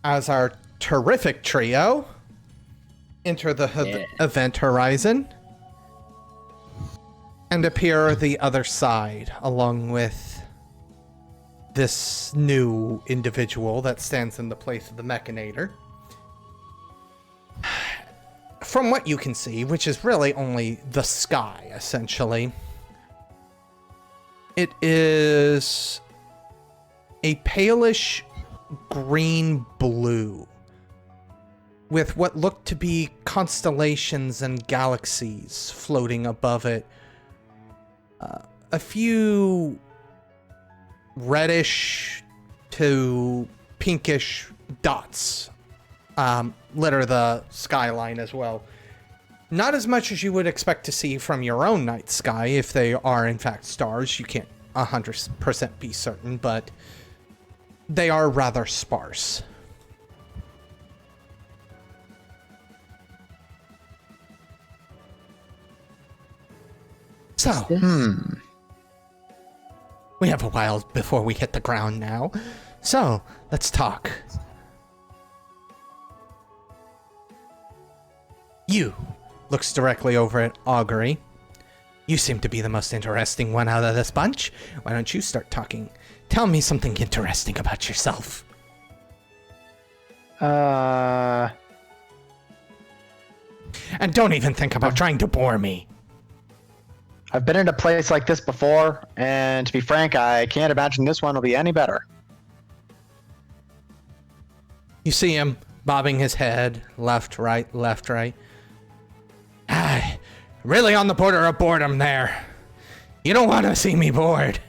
as our terrific trio enter the event horizon and appear the other side, along with this new individual that stands in the place of the Mechanator. From what you can see, which is really only the sky, essentially, it is a palish green-blue with what look to be constellations and galaxies floating above it. A few reddish to pinkish dots litter the skyline as well. Not as much as you would expect to see from your own night sky, if they are in fact stars. You can't 100% be certain, but they are rather sparse. So, we have a while before we hit the ground now. So, let's talk. You looks directly over at Augury. You seem to be the most interesting one out of this bunch. Why don't you start talking? Tell me something interesting about yourself. And don't even think about trying to bore me. I've been in a place like this before, and to be frank, I can't imagine this one will be any better. You see him bobbing his head, left, right, left, right. Ah, really on the border of boredom there. You don't want to see me bored.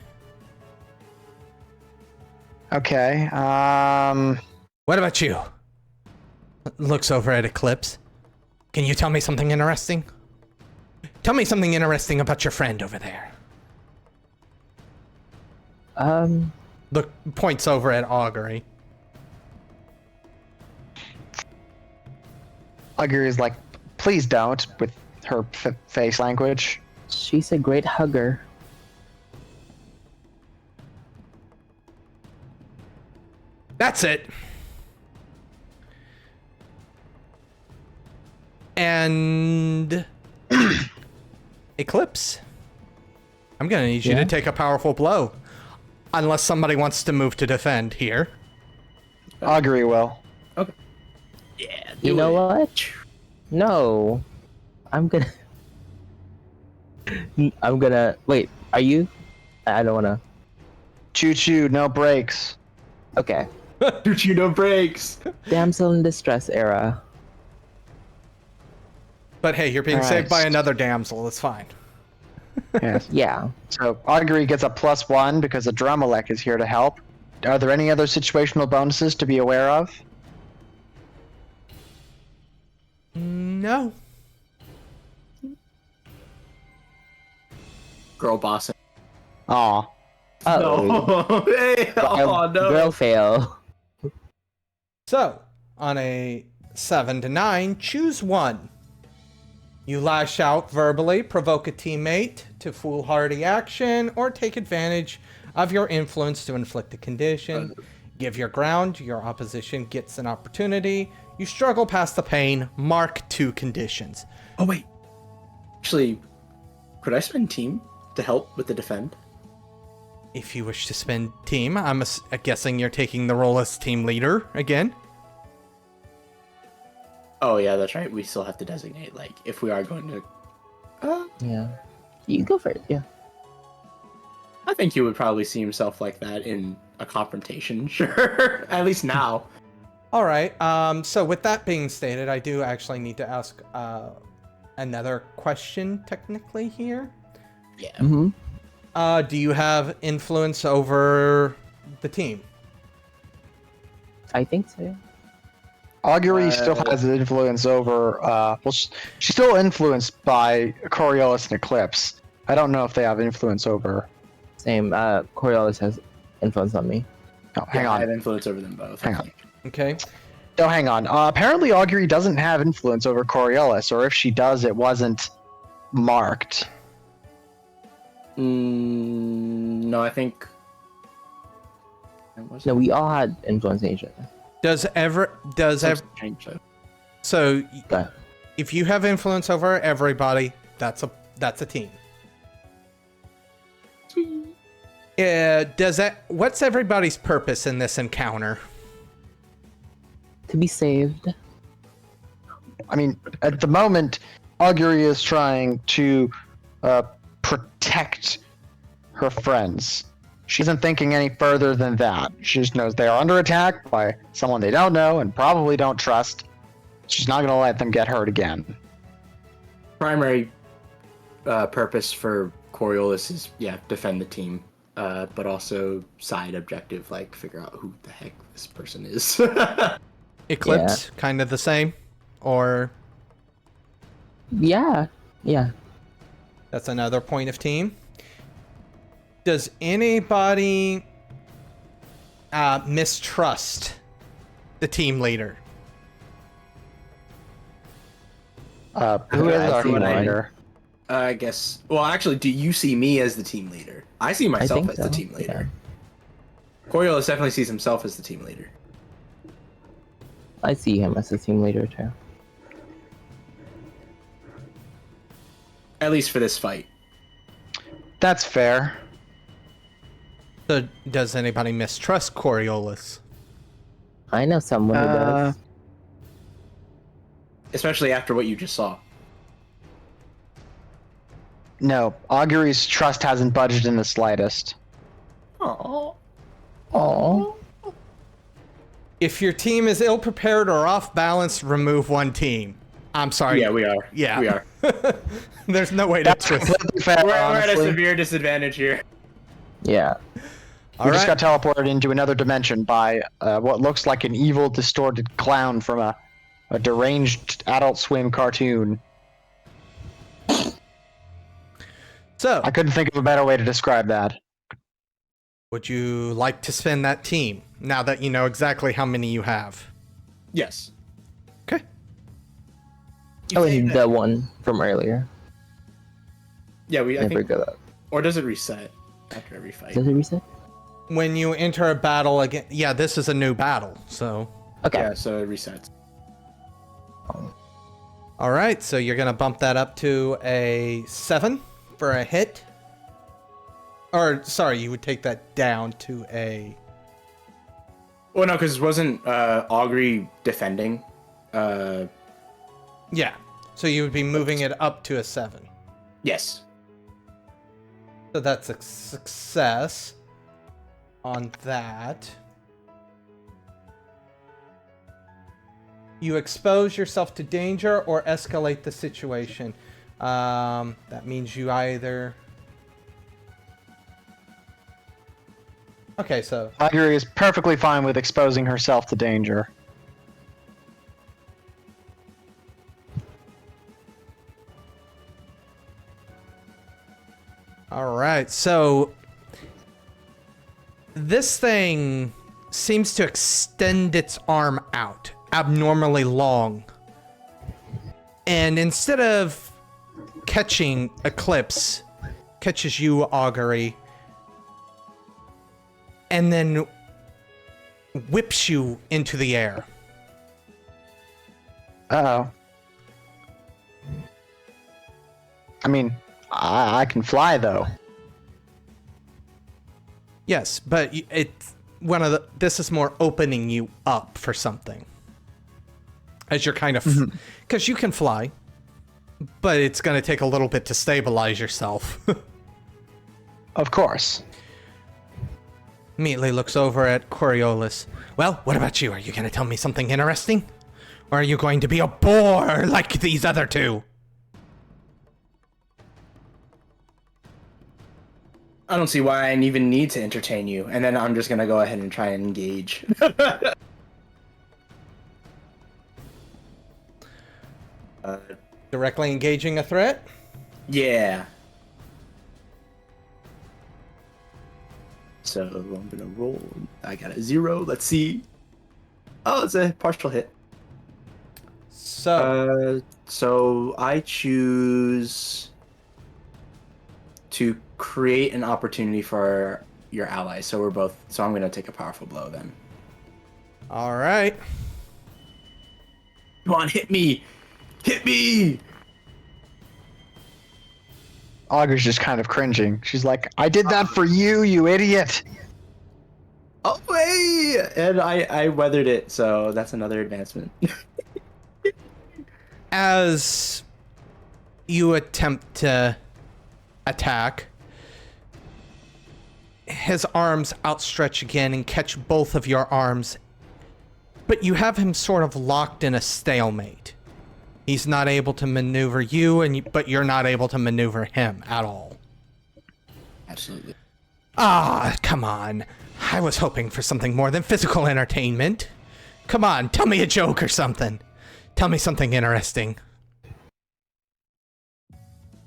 Okay, What about you? Looks over at Eclipse. Can you tell me something interesting? Tell me something interesting about your friend over there. Look, points over at Augury. Augury is like, please don't, with her face language. She's a great hugger. That's it. And Eclipse, I'm gonna need you to take a powerful blow. Unless somebody wants to move to defend here. Augury will. Okay. Yeah, You know what? No. I'm gonna... Wait, are you? I don't wanna... Choo-choo, no brakes. Okay. Choo-choo, no brakes. Damsel in distress era. But hey, you're being saved by another damsel. It's fine. Yes. Yeah. So Augury gets a +1 because the Drumalek is here to help. Are there any other situational bonuses to be aware of? No. Girl bossing. Aw. Uh-oh. No. Hey, oh, no. Girl fail. So, on a 7 to 9, choose one. You lash out verbally, provoke a teammate to foolhardy action, or take advantage of your influence to inflict a condition. Give your ground, your opposition gets an opportunity. You struggle past the pain, mark 2 conditions. Oh, wait. Actually, could I spend team to help with the defend? If you wish to spend team, I'm guessing you're taking the role as team leader again. Oh, yeah, that's right. We still have to designate, like, if we are going to... Yeah. You go for it, yeah. I think he would probably see himself like that in a confrontation, sure. At least now. All right. So with that being stated, I do actually need to ask another question technically here. Yeah. Mm-hmm. Do you have influence over the team? I think so. Augury still has influence over, she's still influenced by Coriolis and Eclipse. I don't know if they have influence over. Same. Coriolis has influence on me. Oh, hang I on. have influence over them both. Hang on. Okay. No, hang on. Apparently Augury doesn't have influence over Coriolis, or if she does, it wasn't marked. No, I think... No, we all had influence on each other. Does Change that. so But if you have influence over everybody, that's a team. What's everybody's purpose in this encounter? to be saved. I mean, at the moment, Augury is trying to protect her friends. She isn't thinking any further than that. She just knows they are under attack by someone they don't know and probably don't trust. She's not going to let them get hurt again. Primary purpose for Coriolis is, defend the team. But also side objective, like figure out who the heck this person is. Eclipse, kind of the same? Or Yeah. that's another point of team? Does anybody mistrust the team leader? Who is I our see team one. leader? I guess. Well, actually, do you see me as the team leader? I see myself think as the so, team leader. Coriolis definitely sees himself as the team leader. I see him as the team leader too. At least for this fight. That's fair. So does anybody mistrust Coriolis? I know someone who does. Especially after what you just saw. No, Augury's trust hasn't budged in the slightest. Oh. Oh. If your team is ill-prepared or off-balance, remove one team. I'm sorry. Yeah, we are. Yeah. We are. There's no way to That's twist. completely fair, We're at a honestly. severe disadvantage here. Yeah. All We just right. got teleported into another dimension by what looks like an evil, distorted clown from a deranged Adult Swim cartoon. So, I couldn't think of a better way to describe that. would you like to spin that team now that you know exactly how many you have? Yes. Okay. Oh, and the one from earlier. Yeah, I Never think. go up. Or does it reset after every fight? Does it reset? When you enter a battle again, yeah, this is a new battle. So, Okay. Yeah, so it resets. all right. So you're gonna bump that up to a 7 for a hit. Or sorry, you would take that down to a. Well, no, because wasn't Augury defending? Yeah. So you would be moving it up to a 7. Yes. So that's a success on that. You expose yourself to danger or escalate the situation. That means you either... Okay, so... Augury is perfectly fine with exposing herself to danger. Alright, so... This thing seems to extend its arm out, abnormally long. And instead of catching Eclipse, catches you, Augury, and then whips you into the air. Uh-oh. I mean, I can fly, though. Yes, but it's one of the. This is more opening you up for something. As you're kind of, because you can fly, but it's going to take a little bit to stabilize yourself. Of course. Immediately looks over at Coriolis. Well, what about you? Are you going to tell me something interesting, or are you going to be a bore like these other two? I don't see why I even need to entertain you, and then I'm just gonna go ahead and try and engage. Directly engaging a threat? Yeah. So I'm gonna roll. I got a 0. Let's see. Oh, it's a partial hit. So I choose to create an opportunity for your ally. So we're both. So I'm gonna take a powerful blow then. All right. Come on, hit me! Hit me! Augury's just kind of cringing. She's like, I did that for you, you idiot! Oh, wait! And I weathered it, so that's another advancement. As you attempt to attack, his arms outstretch again and catch both of your arms, but you have him sort of locked in a stalemate. He's not able to maneuver you, but you're not able to maneuver him at all. Absolutely. Ah, come on. I was hoping for something more than physical entertainment. Come on, tell me a joke or something. Tell me something interesting.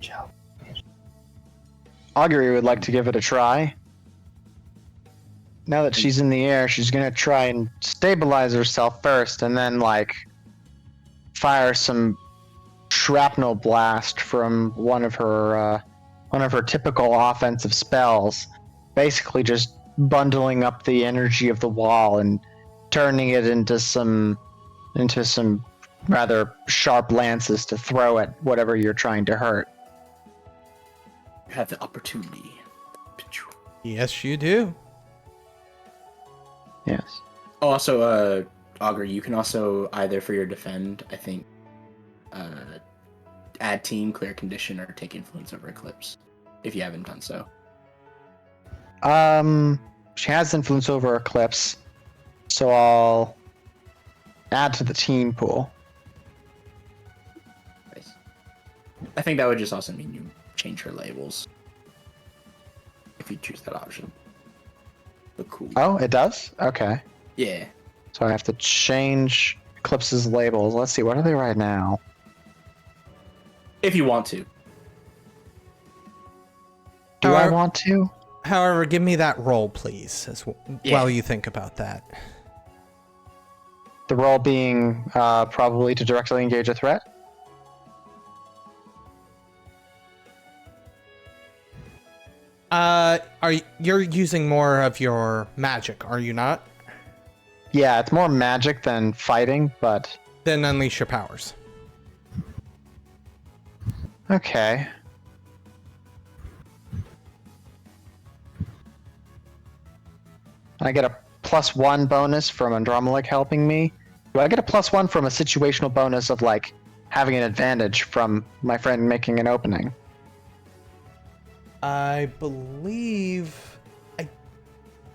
Joe. Augury would like to give it a try. Now that she's in the air, she's gonna try and stabilize herself first, and then like fire some shrapnel blast from one of her typical offensive spells. Basically, just bundling up the energy of the wall and turning it into some rather sharp lances to throw at whatever you're trying to hurt. You have the opportunity. Yes, you do. Yes. Also, Augury, you can also either for your defend, I think, add team, clear condition, or take influence over Eclipse, if you haven't done so. She has influence over Eclipse, so I'll add to the team pool. Nice. I think that would just also mean you change her labels, if you choose that option. But cool. Oh, it does? Okay. Yeah. So I have to change Eclipse's labels. Let's see, what are they right now? If you want to. Do I want to? However, give me that roll, please, while you think about that. The role being probably to directly engage a threat? You're using more of your magic, are you not? Yeah, it's more magic than fighting, but... Then unleash your powers. Okay. I get a +1 bonus from Andromelic helping me. Do I get a +1 from a situational bonus of, like, having an advantage from my friend making an opening? I believe...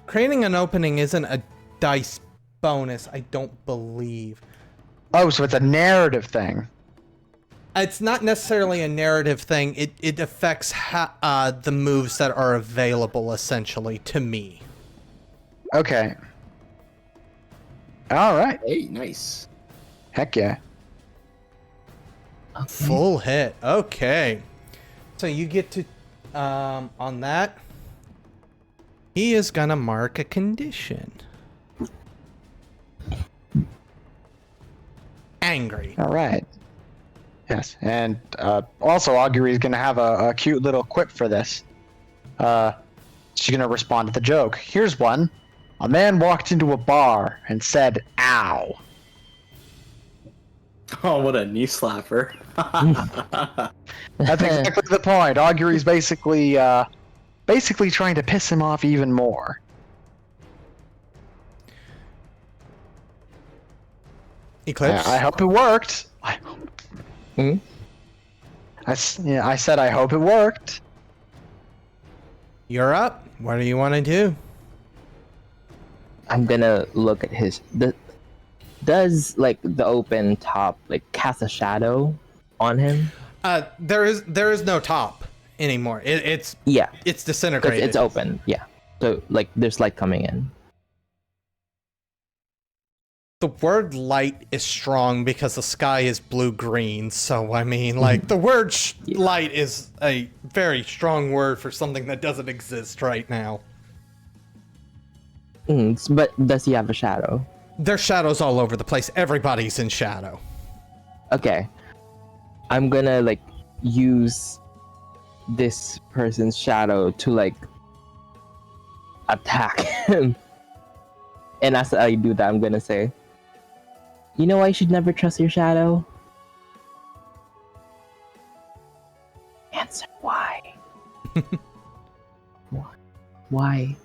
creating an opening isn't a dice bonus, I don't believe. Oh, so it's a narrative thing. It's not necessarily a narrative thing. It affects the moves that are available, essentially, to me. Okay. Alright. Hey, nice. Heck yeah. Full hit. Okay. So you get to, on that, he is gonna mark a condition. Angry. Alright. Yes, and also Augury is going to have a cute little quip for this. She's going to respond to the joke. Here's one. A man walked into a bar and said, ow. Oh, what a knee slapper. That's exactly the point. Augury's basically trying to piss him off even more. Eclipse? I hope it worked. Hmm? I said I hope it worked. You're up. What do you want to do? I'm gonna look at his. Does like the open top like cast a shadow on him? There is no top anymore. It's Yeah, disintegrated. it's open. Yeah, so like there's light coming in. The word light is strong because the sky is blue-green, so I mean, like, the word light is a very strong word for something that doesn't exist right now. But does he have a shadow? There's shadows all over the place. Everybody's in shadow. Okay, I'm gonna like use this person's shadow to like attack him. And as I do that, I'm gonna say, you know why you should never trust your shadow? Answer why. Why?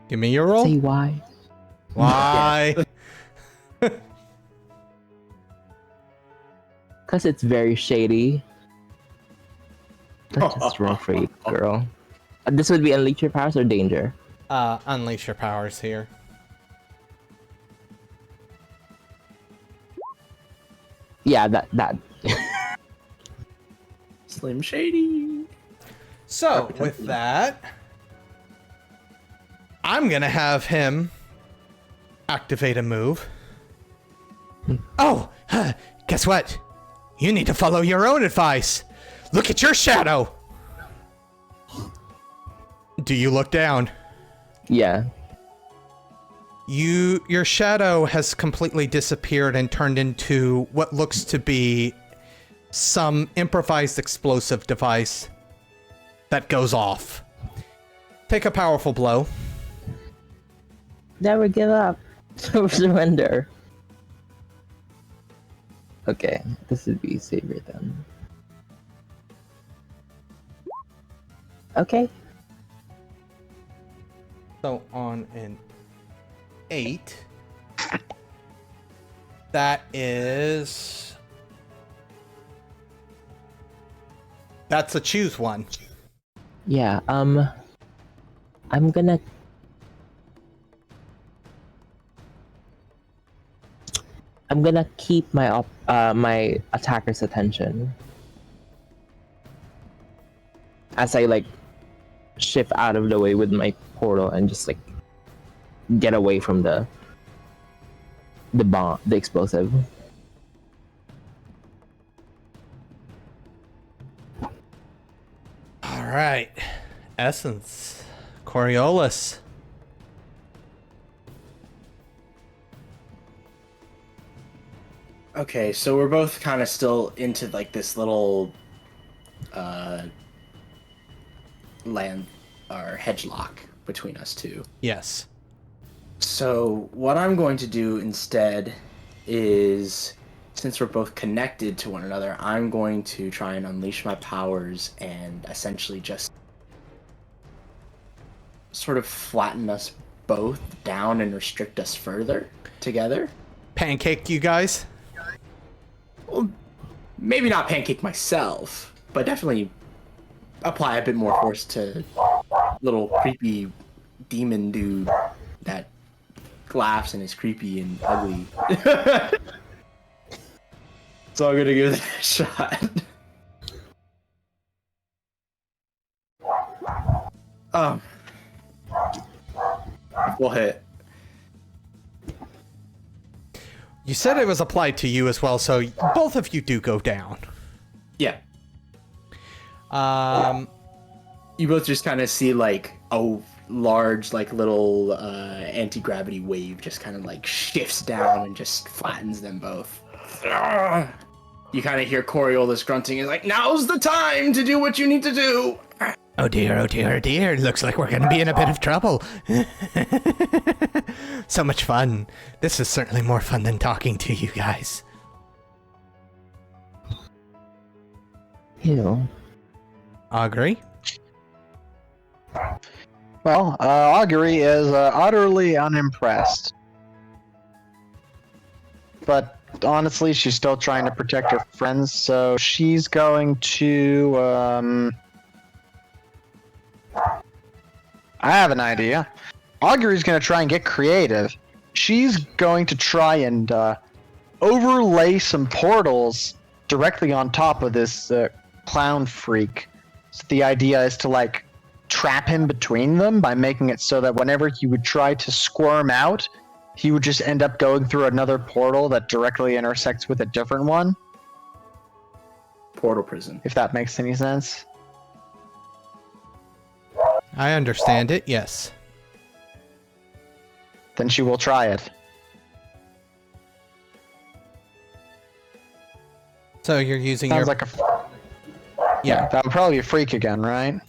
Give me your roll. Say why. Why? Because it's very shady. Let's just roll for you, girl. This would be unleash your powers or danger? Unleash your powers here. Yeah, that. Slim Shady. So, with that, I'm gonna have him activate a move. Oh, guess what? You need to follow your own advice. Look at your shadow. Do you look down? Yeah. Your shadow has completely disappeared and turned into what looks to be some improvised explosive device that goes off. Take a powerful blow. Never give up. Surrender. Okay, this would be saber then. Okay. So on an 8, that is... That's a choose one. Yeah, I'm gonna... I'm gonna keep my my attacker's attention as I like shift out of the way with my portal and just like get away from the bomb, the explosive. All right, Essence, Coriolis. Okay, so we're both kind of still into like this little land or hedge lock between us two. Yes. So what I'm going to do instead is, since we're both connected to one another, I'm going to try and unleash my powers and essentially just sort of flatten us both down and restrict us further together. Pancake you guys? Well, maybe not pancake myself, but definitely apply a bit more force to little creepy demon dude that laughs and is creepy and ugly. So I'm gonna give that a shot. We'll hit. You said it was applied to you as well, so both of you do go down. Yeah. You both just kind of see like a large, like little anti-gravity wave just kind of like shifts down and just flattens them both. You kind of hear Coriolis grunting, is like, now's the time to do what you need to do. Oh dear, oh dear, oh dear. Looks like we're gonna be in a bit of trouble. So much fun. This is certainly more fun than talking to you guys. Ew. Augury? Well, Augury is utterly unimpressed. But honestly, she's still trying to protect her friends, so she's going to, I have an idea. Augury's going to try and get creative. She's going to try and overlay some portals directly on top of this clown freak. So the idea is to like trap him between them by making it so that whenever he would try to squirm out, he would just end up going through another portal that directly intersects with a different one. Portal prison. If that makes any sense. I understand it, yes. Then she will try it. So you're using Sounds your... like a... Yeah. That would probably be a freak again, right?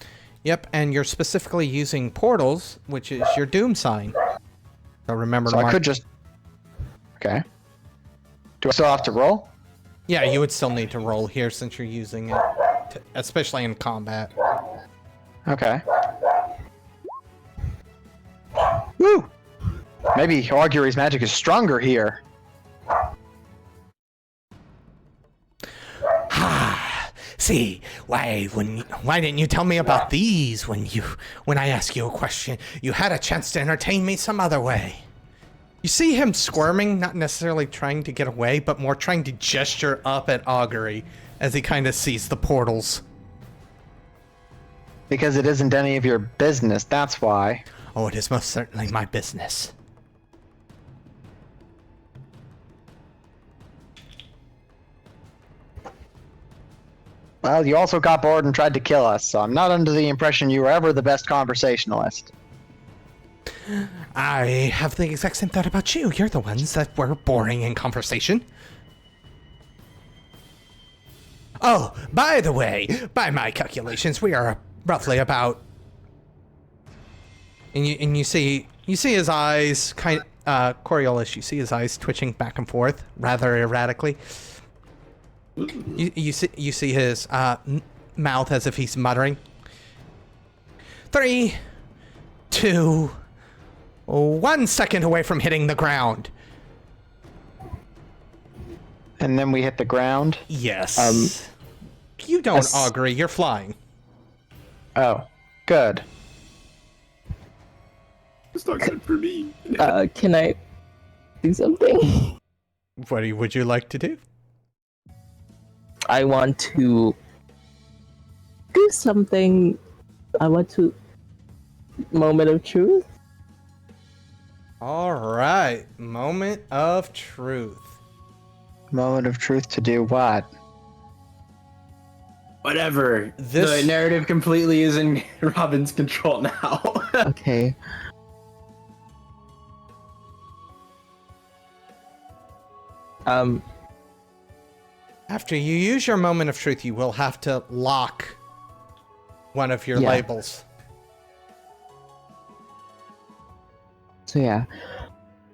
Yep, and you're specifically using portals, which is your doom sign. So remember So to I mark. could just. Okay. Do I still have to roll? Yeah, you would still need to roll here since you're using it, especially in combat. Okay. Woo! Maybe Augury's magic is stronger here. See, why didn't you tell me about these when I asked you a question? You had a chance to entertain me some other way. You see him squirming, not necessarily trying to get away, but more trying to gesture up at Augury as he kind of sees the portals. Because it isn't any of your business, that's why. Oh, it is most certainly my business. Well, you also got bored and tried to kill us, so I'm not under the impression you were ever the best conversationalist. I have the exact same thought about you. You're the ones that were boring in conversation. Oh, by the way, by my calculations, we are roughly about. And you see his eyes Coriolis. You see his eyes twitching back and forth rather erratically. You see his mouth as if he's muttering. 3, 2, 1 second away from hitting the ground. And then we hit the ground? Yes. You don't, Augury. You're flying. Oh, good. It's not good for me. Can I do something? What would you like to do? I want to do something. I want to. Moment of truth. All right. Moment of truth. Moment of truth to do what? Whatever. The narrative completely is in Robin's control now. Okay. After you use your moment of truth, you will have to lock one of your labels. So yeah,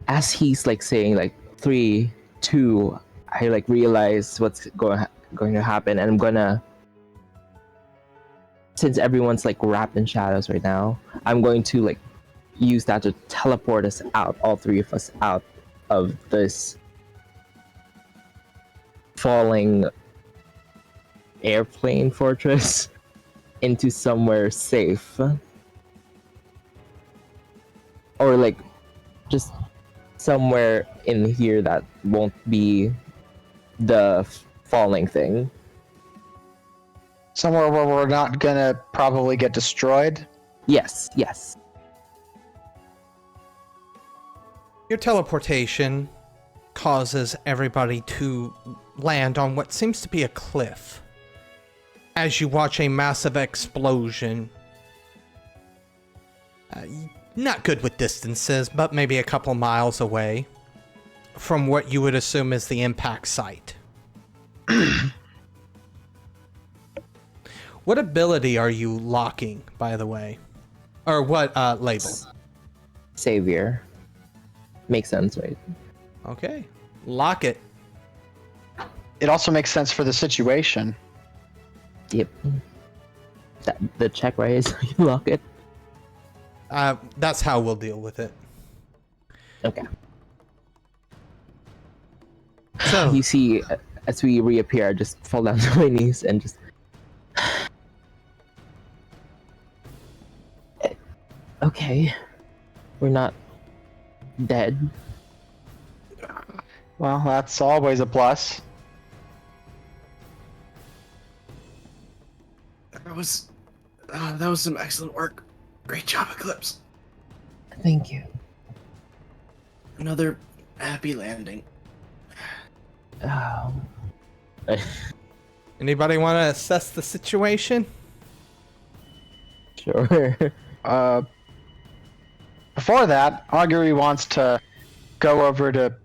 as he's like saying like 3, 2, I like realize what's going to happen, and I'm gonna, since everyone's like wrapped in shadows right now, I'm going to like use that to teleport us out, all 3 of us out of this falling airplane fortress into somewhere safe, or like just somewhere in here that won't be the falling thing. Somewhere where we're not gonna probably get destroyed? Yes. Your teleportation causes everybody to land on what seems to be a cliff. As you watch a massive explosion. Not good with distances, but maybe a couple miles away from what you would assume is the impact site. What ability are you locking, by the way? Or what label? Savior. Makes sense, right? Okay. Lock it. It also makes sense for the situation. Yep. The check, right, is you lock it? That's how we'll deal with it. Okay. So You see, as we reappear, I just fall down to my knees and just... Okay. We're not dead. Well, that's always a plus. That was some excellent work. Great job, Eclipse. Thank you. Another happy landing. anybody want to assess the situation? Sure. Before that, Augury wants to go over to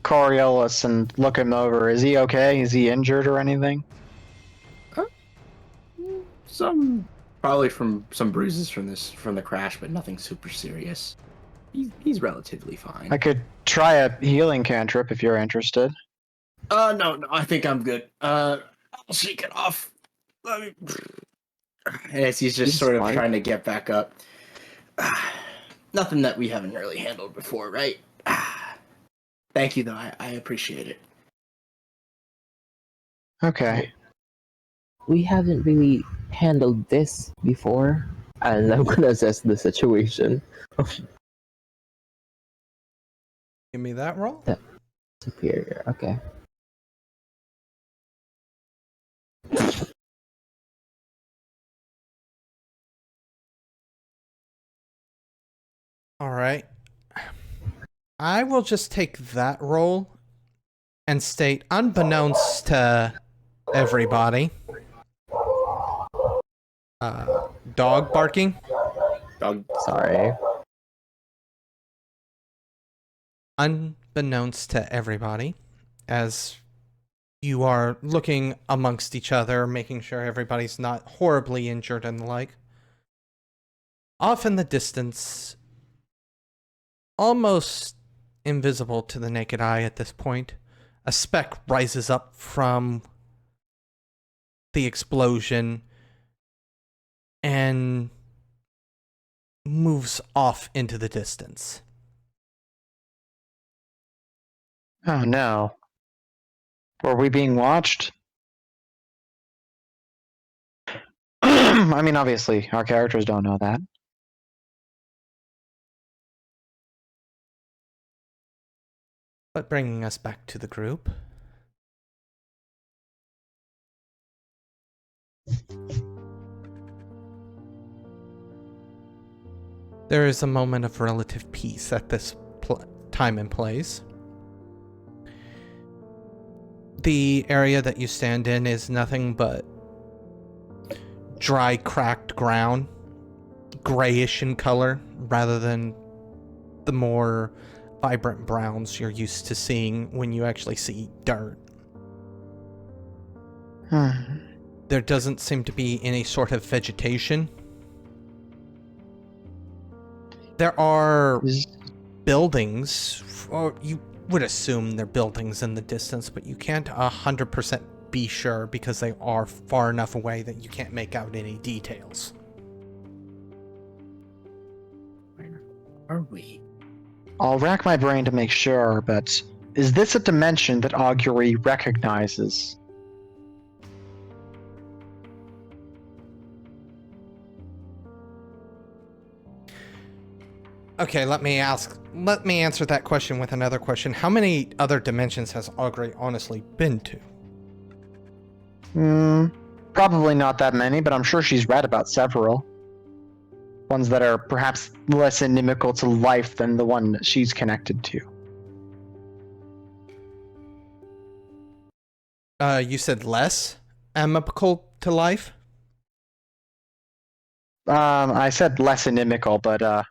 Coriolis and look him over. Is he okay? Is he injured or anything? Probably from some bruises from the crash, but nothing super serious. He's relatively fine. I could try a healing cantrip if you're interested. No, I think I'm good. I'll shake it off. Let me... As he's just He's sort of fine. trying to get back up. Nothing that we haven't really handled before, right? Thank you, though. I appreciate it. Okay. We haven't really handled this before, and I'm gonna assess the situation. Give me that roll. Superior, okay. All right. I will just take that roll and state, unbeknownst to everybody, dog barking. Dog. Sorry. Unbeknownst to everybody, as you are looking amongst each other, making sure everybody's not horribly injured and the like. Off in the distance, almost invisible to the naked eye at this point, a speck rises up from the explosion and moves off into the distance. Oh no. Were we being watched? I mean, obviously, our characters don't know that. But bringing us back to the group. There is a moment of relative peace at this time and place. The area that you stand in is nothing but dry, cracked ground, grayish in color, rather than the more vibrant browns you're used to seeing when you actually see dirt. There doesn't seem to be any sort of vegetation. There are buildings, or you would assume they're buildings in the distance, but you can't 100% be sure because they are far enough away that you can't make out any details. Where are we? I'll rack my brain to make sure, but is this a dimension that Augury recognizes? Okay, let me answer that question with another question. How many other dimensions has Augury honestly been to? Probably not that many, but I'm sure she's read about several. Ones that are perhaps less inimical to life than the one that she's connected to. You said less amicable to life? I said less inimical, but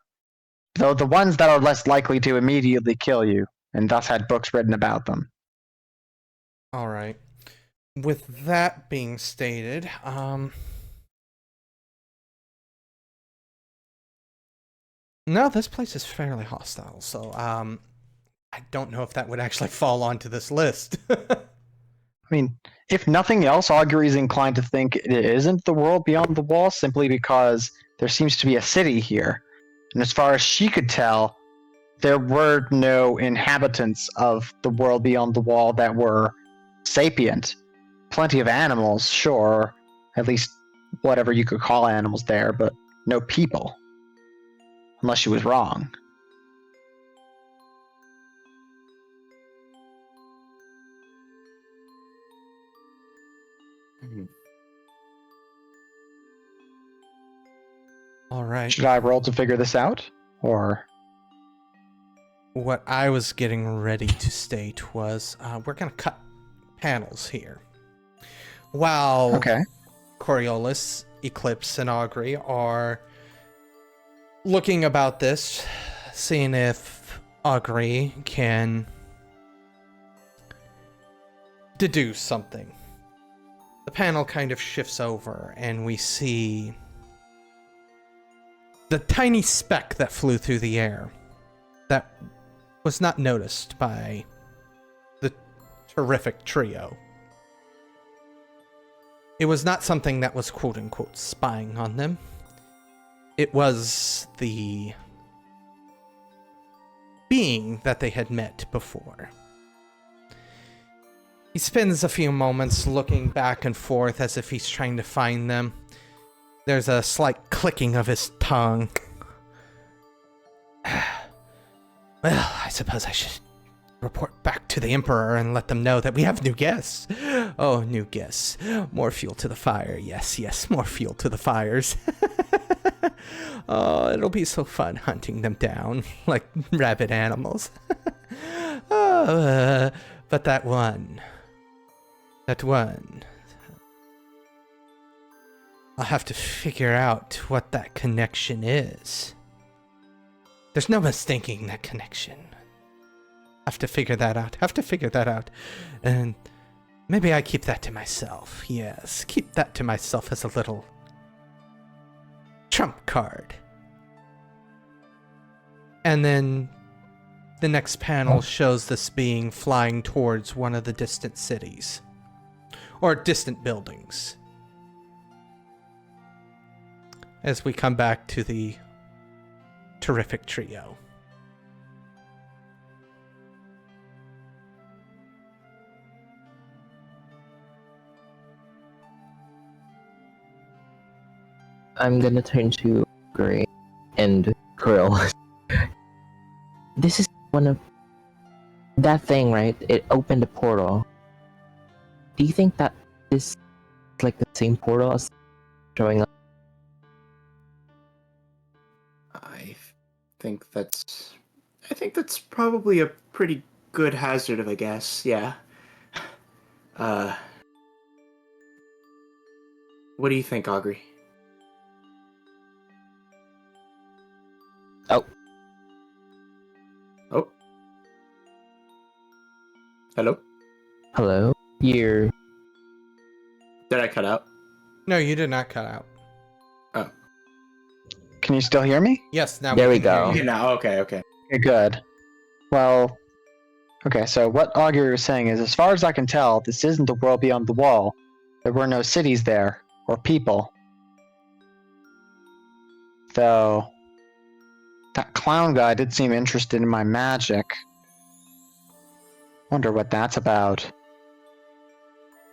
though the ones that are less likely to immediately kill you, and thus had books written about them. All right. With that being stated, no, this place is fairly hostile, so I don't know if that would actually fall onto this list. I mean, if nothing else, Augury is inclined to think it isn't the world beyond the wall simply because there seems to be a city here. And as far as she could tell, there were no inhabitants of the world beyond the wall that were sapient. Plenty of animals, sure, at least whatever you could call animals there, but no people. Unless she was wrong. All right. Should I roll to figure this out? Or... What I was getting ready to state was we're going to cut panels here. While okay. Coriolis, Eclipse, and Augury are looking about this, seeing if Augury can deduce something. The panel kind of shifts over, and we see the tiny speck that flew through the air that was not noticed by the terrific trio. It was not something that was quote-unquote spying on them. It was the being that they had met before. He spends a few moments looking back and forth as if he's trying to find them. There's a slight clicking of his tongue. Well, I suppose I should report back to the Emperor and let them know that we have new guests. Oh, new guests. More fuel to the fire. Yes, yes, more fuel to the fires. Oh, it'll be so fun hunting them down like rabid animals. Oh, but that one. I'll have to figure out what that connection is. There's no mistaking that connection. Have to figure that out. And maybe I keep that to myself. Yes, keep that to myself as a little trump card. And then the next panel shows this being flying towards one of the distant cities. Or distant buildings. As we come back to the terrific trio. I'm gonna turn to Augury and Coriolis. This is one of that thing, right? It opened a portal. Do you think that this is like the same portal as showing up? I think that's probably a pretty good hazard of a guess. Yeah. What do you think, Augury? Oh. Hello? Hello? You're... Did I cut out? No, you did not cut out. Oh. Can you still hear me? Yes, now There we can go. hear you. No, okay. Okay, good. Well, okay, so what Augury was saying is, as far as I can tell, this isn't the world beyond the wall. There were no cities there, or people. Though, that clown guy did seem interested in my magic. Wonder what that's about.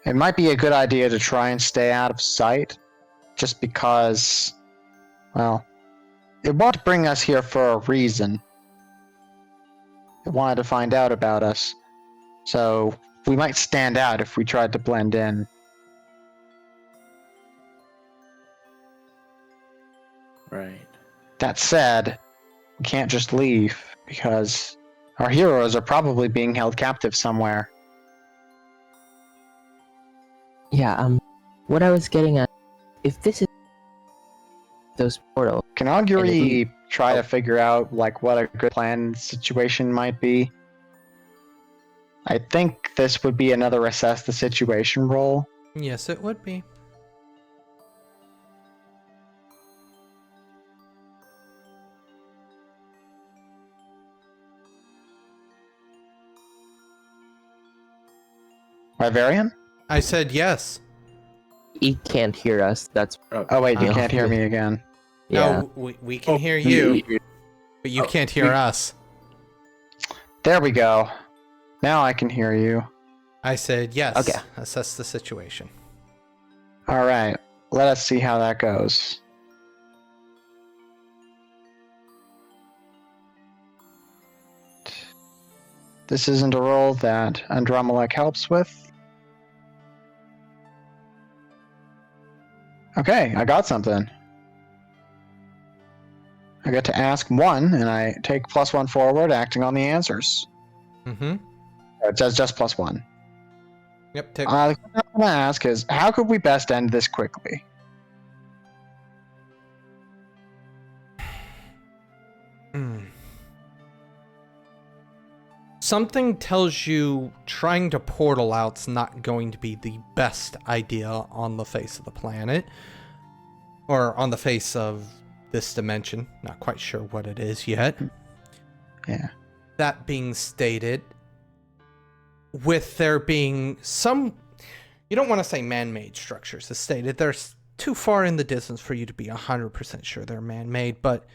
It might be a good idea to try and stay out of sight, just because, well, it won't bring us here for a reason. It wanted to find out about us, so we might stand out if we tried to blend in. Right. That said, we can't just leave, because our heroes are probably being held captive somewhere. Yeah, what I was getting at, if this is those portals, Can Augury try to figure out, like, what a good plan situation might be? I think this would be another assess the situation roll. Yes, it would be. Vivarian? I said yes. he can't hear us. That's Oh wait, you Oh. can't hear me again. yeah. No, we can hear you, but you can't hear us. There we go. Now I can hear you. I said yes. Okay. Assess the situation. Alright, let us see how that goes. This isn't a roll that Andromelech helps with. Okay, I got something. I get to ask one, and I take +1 forward, acting on the answers. Mm-hmm. It says just +1. Yep. Take. The question I'm going to ask is, how could we best end this quickly? Something tells you trying to portal out's not going to be the best idea on the face of the planet. Or on the face of this dimension. Not quite sure what it is yet. Yeah. That being stated, with there being some, you don't want to say man-made structures, as stated, they're too far in the distance for you to be 100% sure they're man-made, but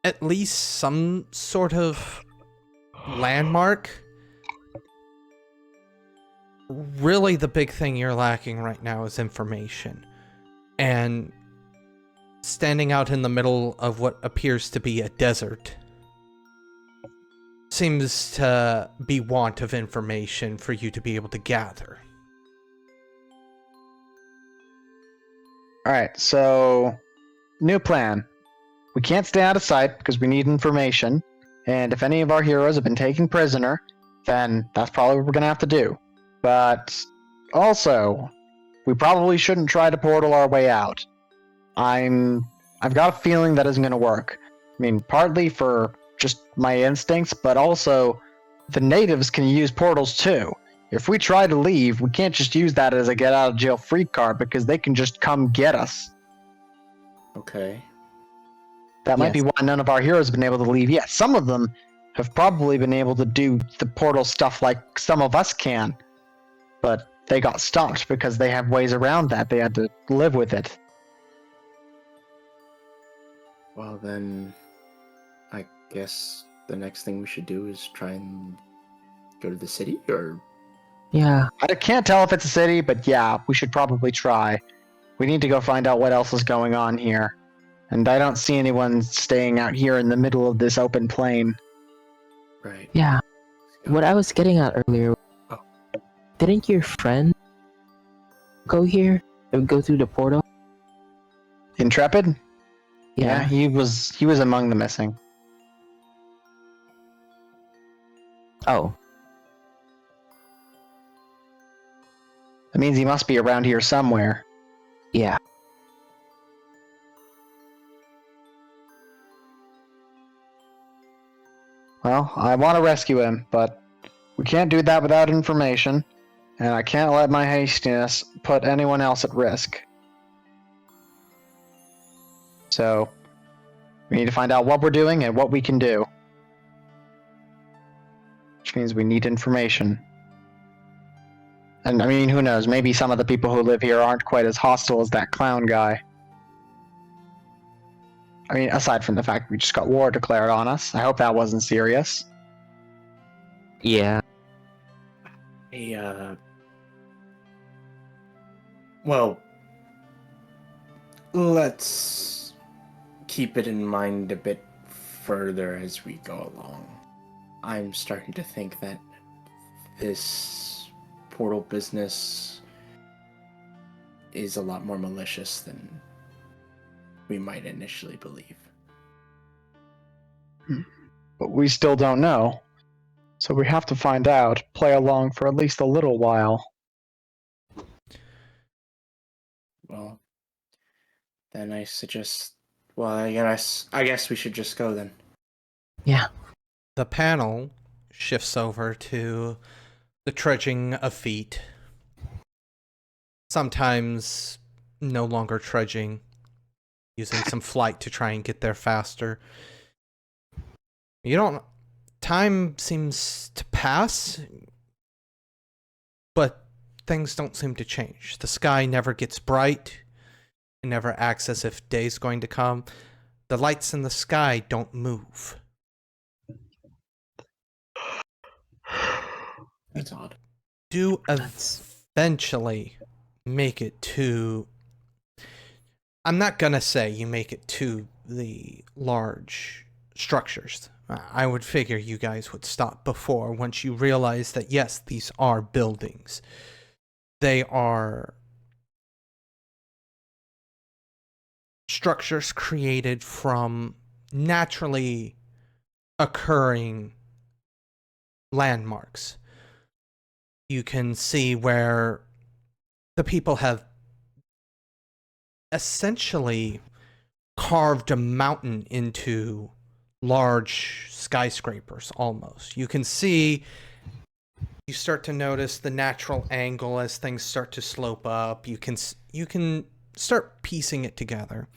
at least some sort of landmark. Really, the big thing you're lacking right now is information. And standing out in the middle of what appears to be a desert seems to be want of information for you to be able to gather. Alright, so new plan. We can't stay out of sight because we need information, and if any of our heroes have been taken prisoner, then that's probably what we're gonna have to do. But also, we probably shouldn't try to portal our way out. I've got a feeling that isn't gonna work. I mean, partly for just my instincts, but also the natives can use portals too. If we try to leave, we can't just use that as a get out of jail free card because they can just come get us. Okay. That might be Yes. why none of our heroes have been able to leave yet. Some of them have probably been able to do the portal stuff like some of us can, but they got stopped because they have ways around that. They had to live with it. Well, then, I guess the next thing we should do is try and go to the city, or... Yeah. I can't tell if it's a city, but yeah, we should probably try. We need to go find out what else is going on here. And I don't see anyone staying out here in the middle of this open plain. Right. Yeah. What I was getting at earlier, Oh. didn't your friend go here? Go through the portal? Intrepid? Yeah. he was among the missing. Oh. That means he must be around here somewhere. Yeah. Well, I want to rescue him, but we can't do that without information, and I can't let my hastiness put anyone else at risk. So, we need to find out what we're doing and what we can do. Which means we need information. And I mean, who knows? Maybe some of the people who live here aren't quite as hostile as that clown guy. I mean, aside from the fact we just got war declared on us, I hope that wasn't serious. Yeah. Hey, well, let's keep it in mind a bit further as we go along. I'm starting to think that this portal business is a lot more malicious than we might initially believe. But we still don't know. So we have to find out, play along for at least a little while. Well, then I suggest... Well, I guess we should just go then. Yeah. The panel shifts over to the trudging of feet. Sometimes no longer trudging, using some flight to try and get there faster. Time seems to pass, but things don't seem to change. The sky never gets bright. It never acts as if day's going to come. The lights in the sky don't move. That's odd. Do eventually make it to... I'm not gonna say you make it to the large structures. I would figure you guys would stop before once you realize that, yes, these are buildings. They are structures created from naturally occurring landmarks. You can see where the people have essentially carved a mountain into large skyscrapers almost. You can see, you start to notice the natural angle as things start to slope up. You can start piecing it together.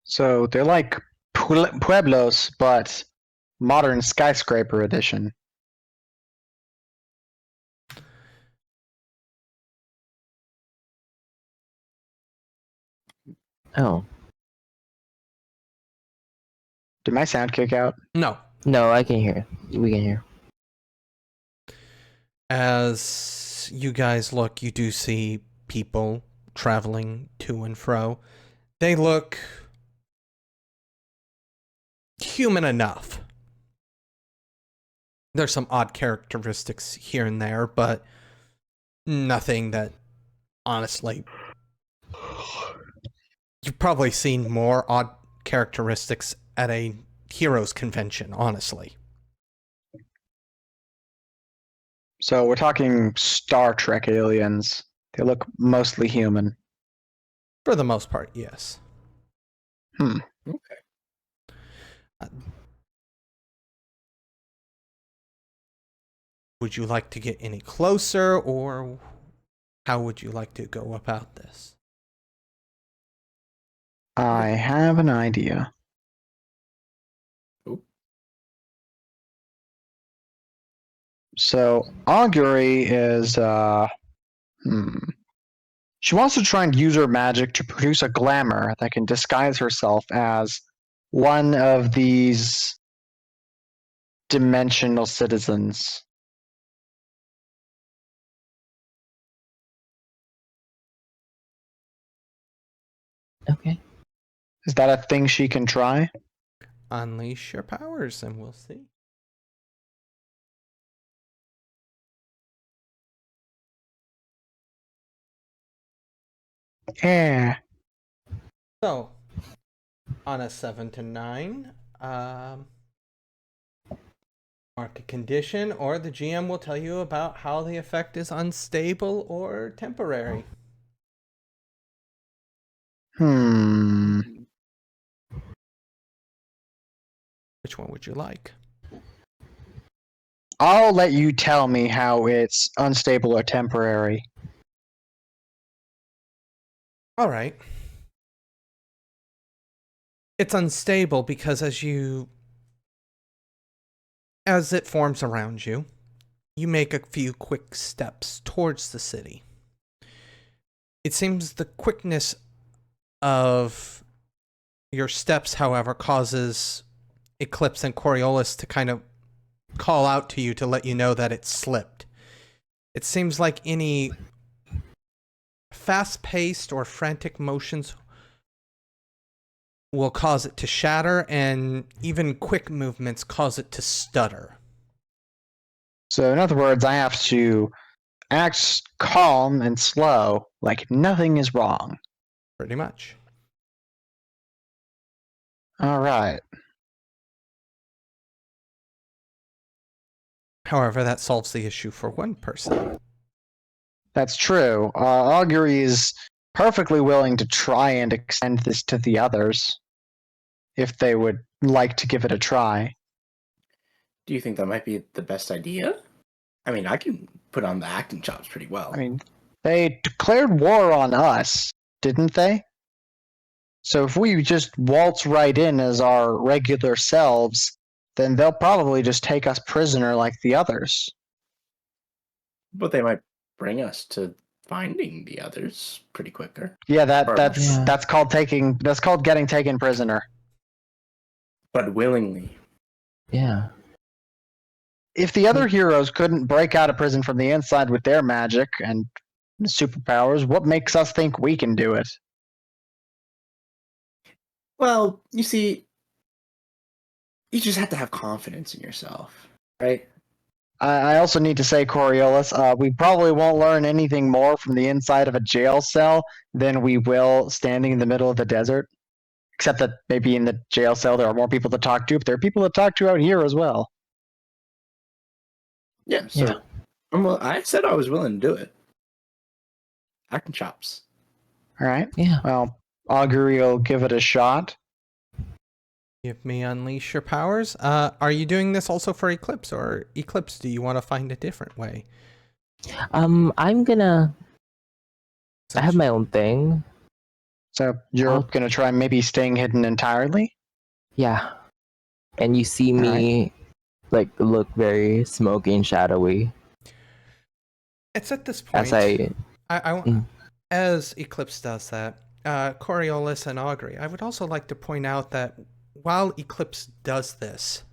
So they're like pueblos, but modern skyscraper edition. Oh. Did my sound kick out? No. No, I can hear. We can hear. As you guys look, you do see people traveling to and fro. They look human enough. There's some odd characteristics here and there, but nothing that, honestly, you've probably seen more odd characteristics at a heroes convention, honestly. So we're talking Star Trek aliens. They look mostly human. For the most part, yes. Okay. Would you like to get any closer, or how would you like to go about this? I have an idea. Ooh. So Augury is she wants to try and use her magic to produce a glamour that can disguise herself as one of these dimensional citizens. Okay. Is that a thing she can try? Unleash your powers and we'll see. Yeah. So, on a 7 to 9, mark a condition, or the GM will tell you about how the effect is unstable or temporary. Which one would you like? I'll let you tell me how it's unstable or temporary. All right. It's unstable because as it forms around you, you make a few quick steps towards the city. It seems the quickness of your steps, however, causes Eclipse and Coriolis to kind of call out to you to let you know that it's slipped. It seems like any fast-paced or frantic motions will cause it to shatter, and even quick movements cause it to stutter. So in other words, I have to act calm and slow, like nothing is wrong. Pretty much. All right. However, that solves the issue for one person. That's true. Augury is perfectly willing to try and extend this to the others, if they would like to give it a try. Do you think that might be the best idea? I mean, I can put on the acting chops pretty well. I mean, they declared war on us, didn't they? So if we just waltz right in as our regular selves, then they'll probably just take us prisoner like the others. But they might bring us to finding the others pretty quicker. Yeah, that's Yeah. called getting taken prisoner. But willingly. Yeah. If the other heroes couldn't break out of prison from the inside with their magic and superpowers, what makes us think we can do it? Well, you see, you just have to have confidence in yourself, right? I also need to say, Coriolis, we probably won't learn anything more from the inside of a jail cell than we will standing in the middle of the desert. Except that maybe in the jail cell there are more people to talk to, but there are people to talk to out here as well. Yeah, so I said I was willing to do it. Acting chops. All right. Yeah. Well, Augury will give it a shot. Give me unleash your powers. Are you doing this also for Eclipse, or Eclipse, do you want to find a different way? I'm gonna. I have my own thing. So you're I'll- going to try maybe staying hidden entirely? Yeah. And you see me like look very smoky and shadowy It's at this as point. I I as Eclipse does that, Coriolis and Augury, I would also like to point out that while Eclipse does this,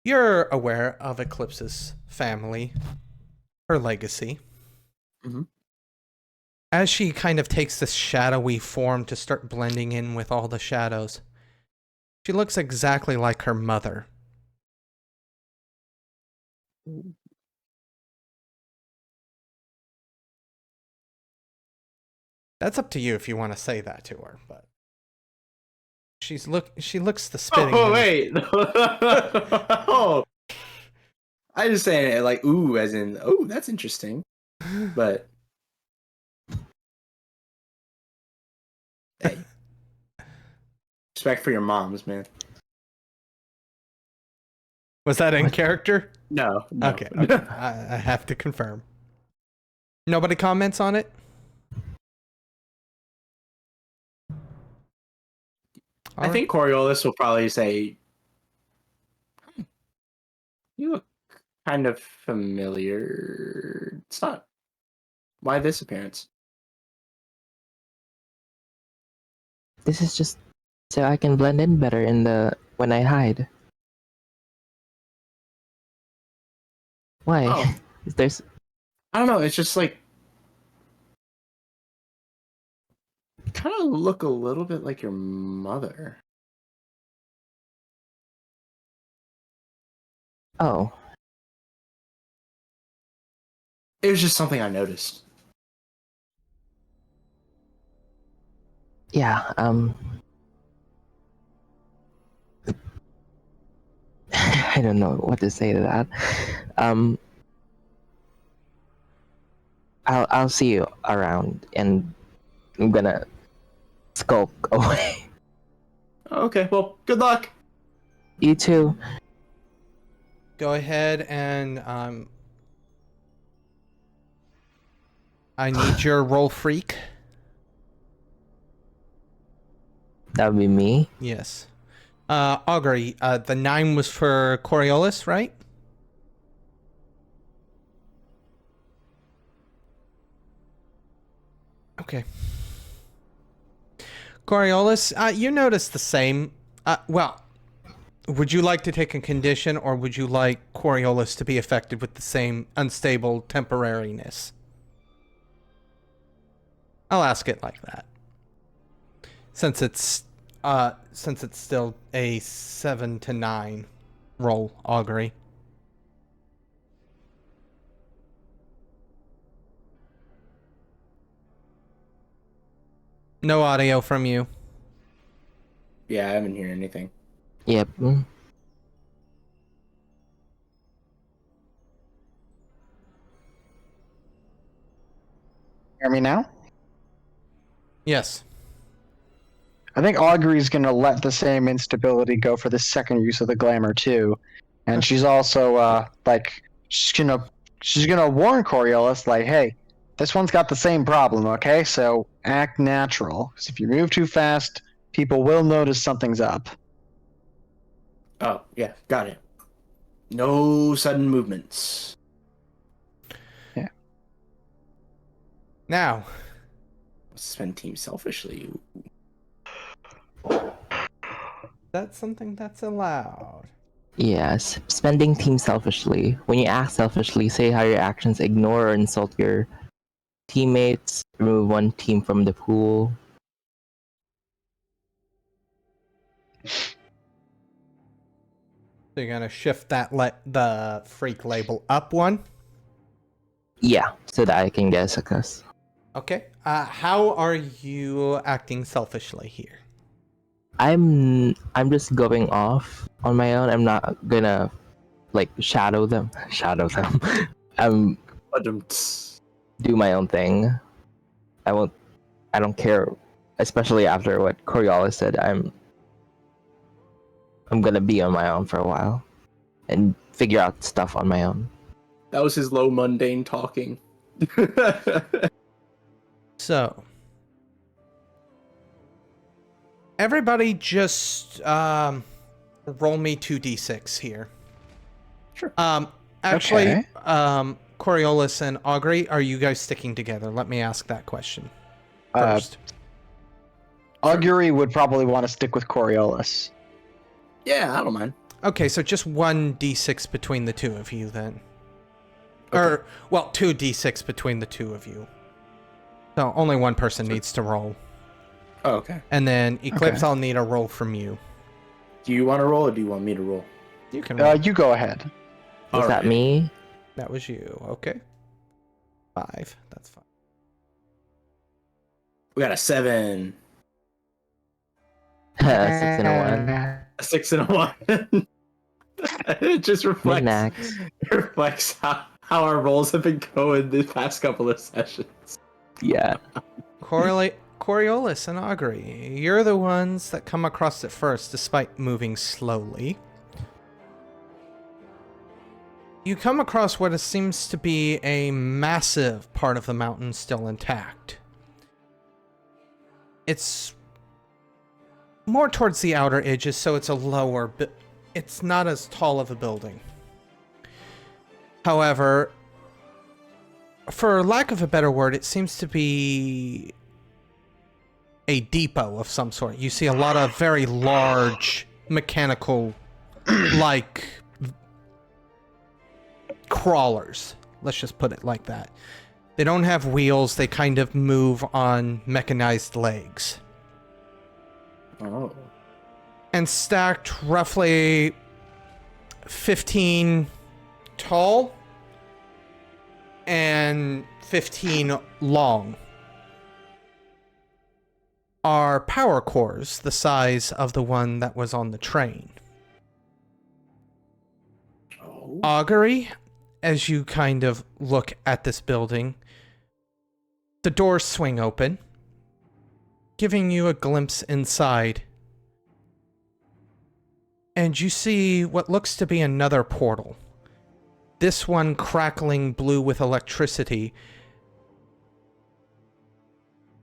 you're aware of Eclipse's family, her legacy. Mhm. As she kind of takes this shadowy form to start blending in with all the shadows, she looks exactly like her mother. That's up to you if you want to say that to her, but she looks the spitting Oh image. wait. Oh, I just saying it like ooh, as in oh, that's interesting. But hey, respect for your moms, man. Was that in What? character? No, no. Okay. I have to confirm. Nobody comments on it? I think Coriolis will probably say, "You look kind of familiar." It's not. Why this appearance? this is just so I can blend in better in the when I hide. Why? Oh, There's I don't know. It's just like kind of look a little bit like your mother. oh It was just something I noticed. yeah, I don't know what to say to that. Um, I'll see you around, and I'm gonna skulk away. Okay, well, good luck. You too. Go ahead and I need your roll freak. That would be me. Yes. Augury, the 9 was for Coriolis, right? Okay. Coriolis, you notice the same. Well, would you like to take a condition, or would you like Coriolis to be affected with the same unstable temporariness? I'll ask it like that. Since it's still a 7 to 9 roll, Augury. No audio from you. Yeah, I haven't heard anything. Yep. Hear me now? Yes. I think Augury's gonna let the same instability go for the second use of the glamour too, and she's also she's gonna warn Coriolis like, hey, this one's got the same problem, okay? So act natural, because if you move too fast, people will notice something's up. Oh, yeah, got it. No sudden movements. Yeah. Now, Spend team selfishly. that's something that's allowed. Yes. Spending team selfishly. When you act selfishly, say how your actions ignore or insult your teammates. Remove one team from the pool. So you're gonna shift the freak label up one. Yeah, so that I can get a success. Okay. How are you acting selfishly here? I'm just going off on my own. I'm not gonna like shadow them. Shadow them. Do my own thing. I don't care. Especially after what Coriolis said. I'm gonna be on my own for a while and figure out stuff on my own. That was his low mundane talking. So, Everybody just roll me 2d6 here. Sure. Actually, Okay. Coriolis and Augury, are you guys sticking together? Let me ask that question Uh, first. Augury would probably want to stick with Coriolis. Yeah, I don't mind. Okay, so just 1d6 between the two of you then. Okay. Or, well, 2d6 between the two of you. So only one person needs to roll. Oh, okay. And then Eclipse, Okay. I'll need a roll from you. Do you want to roll or do you want me to roll? You can roll. You go ahead. Was that Alright. me? That was you. Okay. 5. That's fine. We got a 7, A 6 and a 1. a 6, and a 1. It just reflects how our rolls have been going the past couple of sessions. Yeah. Coriolis and Augury, you're the ones that come across it first, despite moving slowly. You come across what seems to be a massive part of the mountain still intact. It's more towards the outer edges, so it's a lower, but it's not as tall of a building. However, for lack of a better word, it seems to be a depot of some sort. You see a lot of very large mechanical, like, crawlers. Let's just put it like that. They don't have wheels. They kind of move on mechanized legs. Oh. And stacked roughly 15 tall and 15 long are power cores the size of the one that was on the train. Oh. Augury, as you kind of look at this building, the doors swing open, giving you a glimpse inside. And you see what looks to be another portal. This one crackling blue with electricity.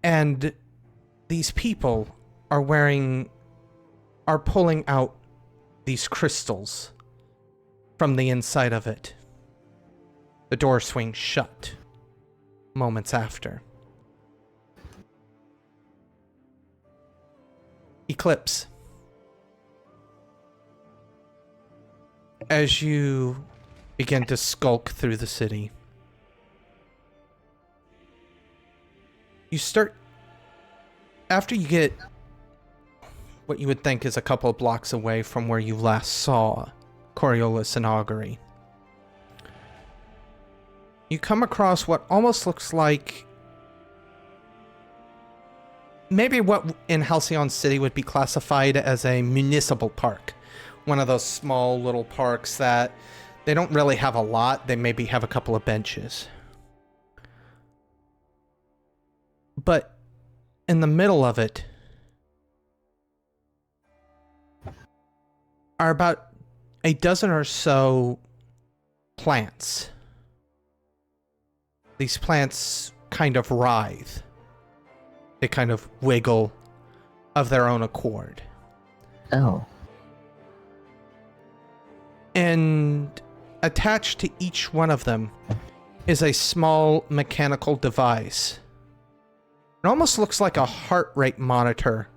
And these people are pulling out these crystals from the inside of it. The door swings shut moments after. Eclipse. As you begin to skulk through the city, you start, after you get what you would think is a couple of blocks away from where you last saw Coriolis and Augury, you come across what almost looks like maybe what in Halcyon City would be classified as a municipal park. One of those small little parks that they don't really have a lot. They maybe have a couple of benches. But in the middle of it are about a dozen or so plants. These plants kind of writhe. They kind of wiggle of their own accord. Oh. And attached to each one of them is a small mechanical device. It almost looks like a heart rate monitor